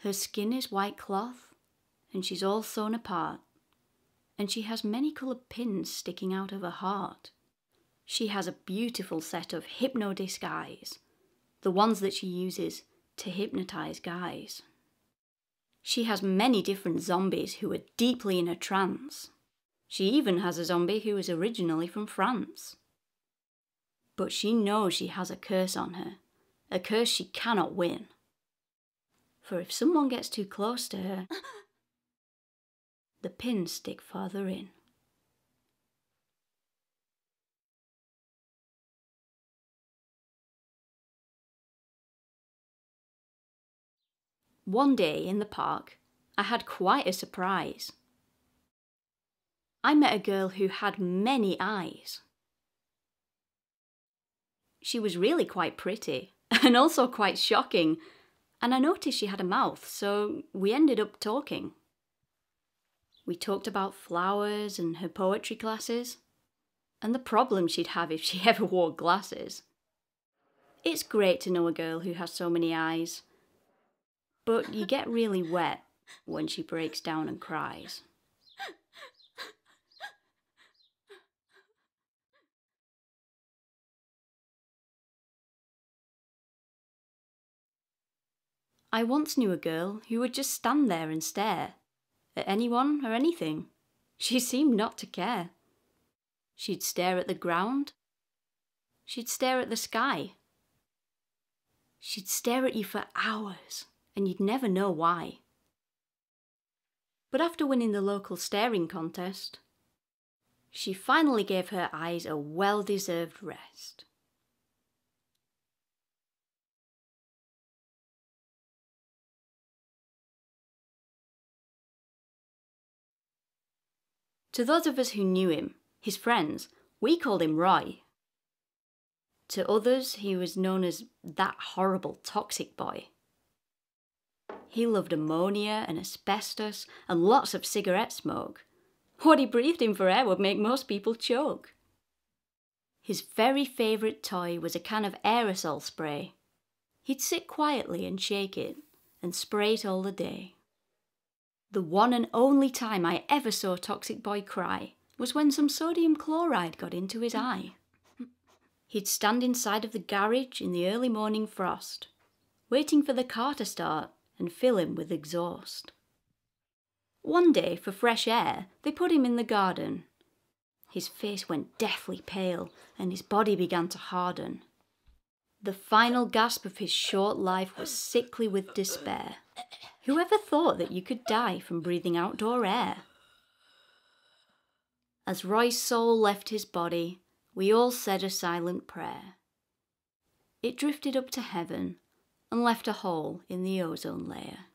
Her skin is white cloth, and she's all sewn apart, and she has many coloured pins sticking out of her heart. She has a beautiful set of hypno-disc eyes, the ones that she uses to hypnotise guys. She has many different zombies who are deeply in a trance. She even has a zombie who is originally from France. But she knows she has a curse on her, a curse she cannot win. For if someone gets too close to her, the pins stick farther in. One day in the park, I had quite a surprise. I met a girl who had many eyes. She was really quite pretty, and also quite shocking, and I noticed she had a mouth, so we ended up talking. We talked about flowers and her poetry classes, and the problem she'd have if she ever wore glasses. It's great to know a girl who has so many eyes, but you get really wet when she breaks down and cries. I once knew a girl who would just stand there and stare at anyone or anything. She seemed not to care. She'd stare at the ground. She'd stare at the sky. She'd stare at you for hours, and you'd never know why. But after winning the local staring contest, she finally gave her eyes a well-deserved rest. To those of us who knew him, his friends, we called him Roy. To others, he was known as that horrible toxic boy. He loved ammonia and asbestos and lots of cigarette smoke. What he breathed in for air would make most people choke. His very favourite toy was a can of aerosol spray. He'd sit quietly and shake it and spray it all the day. The one and only time I ever saw Toxic Boy cry was when some sodium chloride got into his eye. He'd stand inside of the garage in the early morning frost, waiting for the car to start and fill him with exhaust. One day, for fresh air, they put him in the garden. His face went deathly pale and his body began to harden. The final gasp of his short life was sickly with despair. Whoever thought that you could die from breathing outdoor air? As Roy's soul left his body, we all said a silent prayer. It drifted up to heaven and left a hole in the ozone layer.